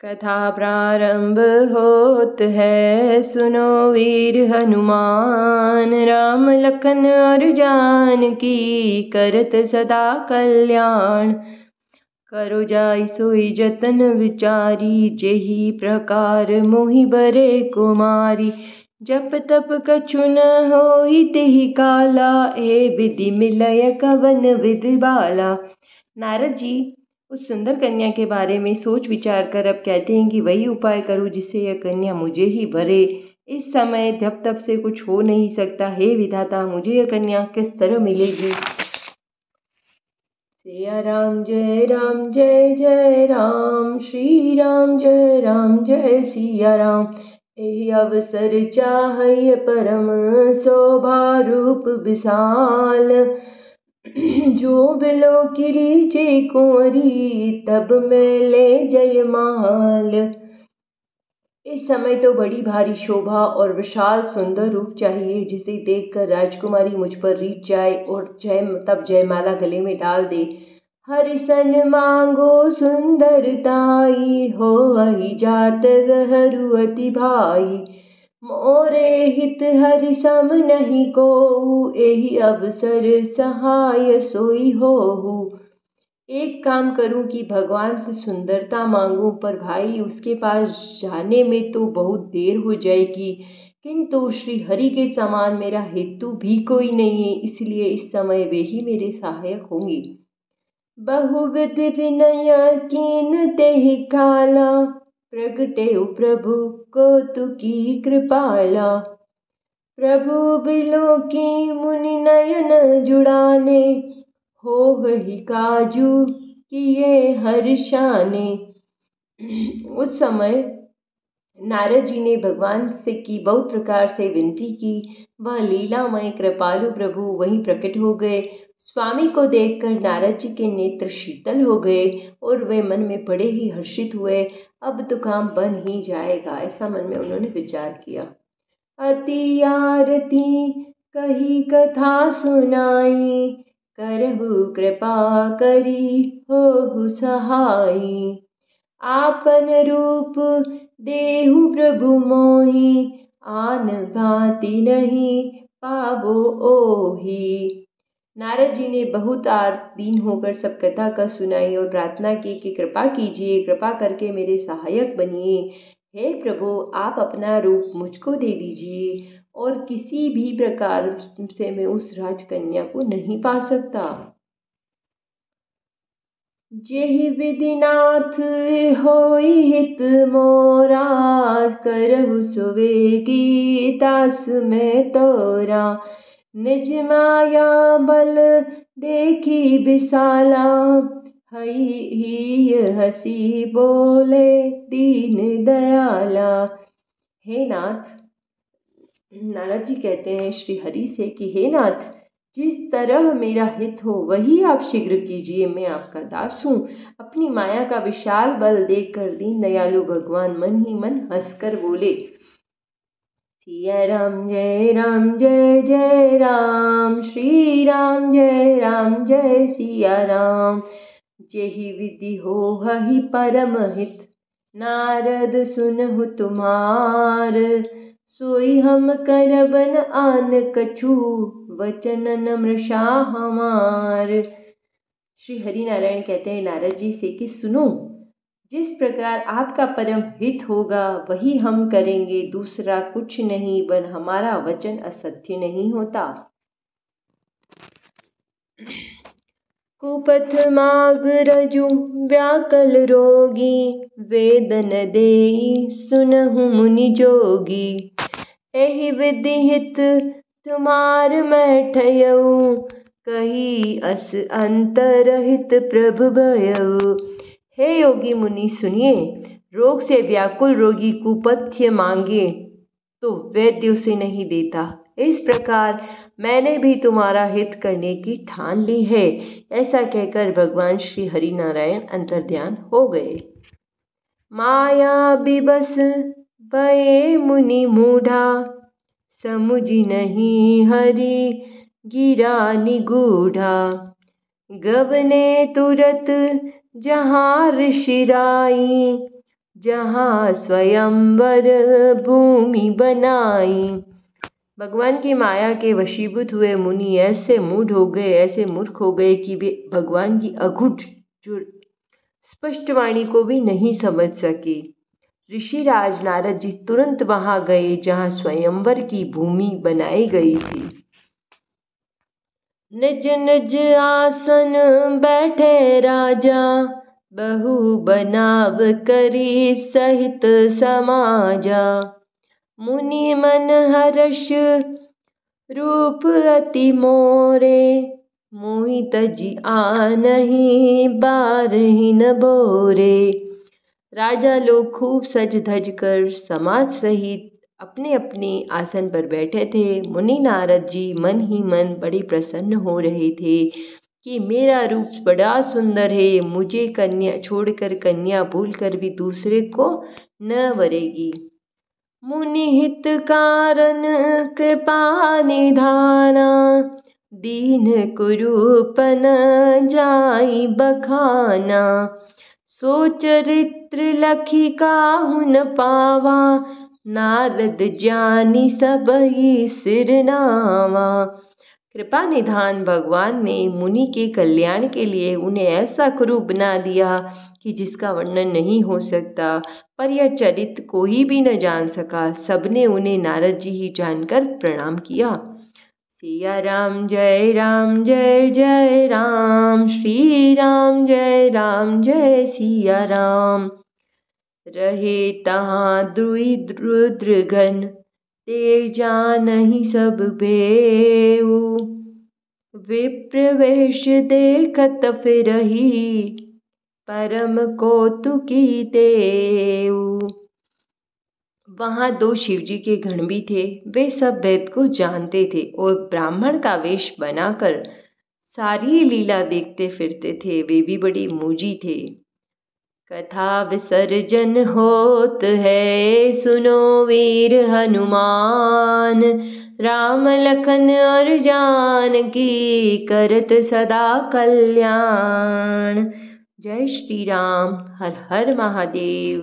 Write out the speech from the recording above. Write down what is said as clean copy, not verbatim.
कथा प्रारंभ होत है, सुनो वीर हनुमान। राम लखन और जानकी करत सदा कल्याण। करो जाय सोई जतन विचारी, जेहि प्रकार मोहि बरे कुमारी। जप तप कछु न होई तेहि काला, ए विधि मिलय कवन विधि बाला। नारद जी उस सुंदर कन्या के बारे में सोच विचार कर अब कहते हैं कि वही उपाय करूं जिससे यह कन्या मुझे ही वरे। इस समय जब तब से कुछ हो नहीं सकता। हे विधाता, मुझे यह कन्या किस तरह मिलेगी। सिया राम जय जय राम, श्री राम जय सिया राम। एहि अवसर चाहय परम, शोभा रूप विशाल। जो बिलो किरीचे कुंवरी, तब में ले जय माल। इस समय तो बड़ी भारी शोभा और विशाल सुंदर रूप चाहिए, जिसे देखकर राजकुमारी मुझ पर रीझ जाए और तब जयमाला गले में डाल दे। हरिसन मांगो सुंदरताई, हो वही जात गहरू अति भाई। मोरे हित हरि सम नहीं कोऊ, एहि अवसर सहाय सोई होहु। एक काम करूं कि भगवान से सुंदरता मांगूं, पर भाई उसके पास जाने में तो बहुत देर हो जाएगी। किंतु श्री हरि के समान मेरा हेतु भी कोई नहीं है, इसलिए इस समय वे ही मेरे सहायक होंगे। बहुविध विनय कीन तेहि काला, प्रगटे प्रभु कौतुकी कृपाला। प्रभु बिलो की मुनि नयन जुड़ाने, हो वही काजू किए हर्षाने। उस समय नारद जी ने भगवान से की बहुत प्रकार से विनती की। वह लीलामय कृपालु प्रभु वहीं प्रकट हो गए। स्वामी को देखकर नारद जी के नेत्र शीतल हो गए और वे मन में बड़े ही हर्षित हुए। अब तो काम बन ही जाएगा, ऐसा मन में उन्होंने विचार किया। अति आरती कही कथा सुनाई, करहु कृपा करी होहु सहाई। आपन रूप देहु प्रभु मोहि, आन भांति नहीं पाबो ओहि। नारद जी ने बहुत दीन होकर सब कथा का सुनाई और प्रार्थना की कि कृपा कीजिए, कृपा करके मेरे सहायक बनिए। हे प्रभु, आप अपना रूप मुझको दे दीजिए और किसी भी प्रकार से मैं उस राजकन्या को नहीं पा सकता। जेहि विधिनाथ होई हित मोरा, करहु सुवेगी दास में तोरा। निज माया बल देखी विशाला, हई हसी बोले दीन दयाला। हे नाथ, नारद जी कहते हैं श्री हरि से कि हे नाथ, जिस तरह मेरा हित हो वही आप शीघ्र कीजिए। मैं आपका दास हूँ। अपनी माया का विशाल बल देखकर दीन दयालु भगवान मन ही मन हंसकर बोले। सिया राम जय जय राम, श्री राम जय सिया राम। जेहि विधि हो हहि परम हित, नारद सुनहु तुम्हार। सोई हम करबन आन कछु, वचन नम्रशा हमार। श्री हरि नारायण कहते हैं नारद जी से कि सुनो, जिस प्रकार आपका परम हित होगा वही हम करेंगे, दूसरा कुछ नहीं, पर हमारा वचन असत्य नहीं होता। कुपथ माग रजु व्याकल रोगी, वेदन देई सुनहु मुनि जोगी। एहि विधि हित तुम्हार मैं ठयऊ, कही अस अंतरहित प्रभु भयऊ। हे योगी मुनि सुनिए, रोग से व्याकुल रोगी कुपथ्य मांगे तो वैद्य उसे नहीं देता। इस प्रकार मैंने भी तुम्हारा हित करने की ठान ली है। ऐसा कहकर भगवान श्री हरि नारायण अंतर्ध्यान हो गए। माया बिबस भये मुनि मूढ़ा, समुझी नहीं हरि गिरा निगूढ़ा। गबने तुरत जहाँ ऋषि राई, जहाँ स्वयंवर भूमि बनाई। भगवान की माया के वशीभूत हुए मुनि ऐसे मूढ़ हो गए, ऐसे मूर्ख हो गए कि वे भगवान की अघुट जो स्पष्ट वाणी को भी नहीं समझ सके। ऋषिराज नारद जी तुरंत वहां गए जहां स्वयंवर की भूमि बनाई गई थी। निज निज आसन बैठे राजा, बहु बनाव करी सहित समाजा। मुनि मन हर्ष रूप अति मोरे, मोहि तजि आनहि बारहि न बोरे। राजा लोग खूब सज धज कर समाज सहित अपने अपने आसन पर बैठे थे। मुनि नारद जी मन ही मन बड़े प्रसन्न हो रहे थे कि मेरा रूप बड़ा सुंदर है, मुझे कन्या छोड़कर कन्या भूलकर भी दूसरे को न वरेगी। मुनि हित कारण कृपा निधाना, दीन कुरूपन जाई बखाना। सो चरित्र लखी काहु न पावा, नारद जानी सबहि सिर नावा। कृपा निधान भगवान ने मुनि के कल्याण के लिए उन्हें ऐसा कुरूप बना दिया कि जिसका वर्णन नहीं हो सकता, पर यह चरित्र कोई भी न जान सका। सबने उन्हें नारद जी ही जानकर प्रणाम किया। सिया राम जय राम जय जय राम, श्री राम जय सिया राम। रहे तहाँ द्रुहिद रुद्रगण, ते जानहि सब बेउ। विप्रवेश देखत फिरहि, परम कौतुकी तेउ। वहाँ 2 शिवजी के गण भी थे। वे सब वेद को जानते थे और ब्राह्मण का वेश बनाकर सारी लीला देखते फिरते थे। वे भी बड़ी मूजी थे। कथा विसर्जन होत है, सुनो वीर हनुमान। राम लखन और जानकी, करत सदा कल्याण। जय श्री राम। हर हर महादेव।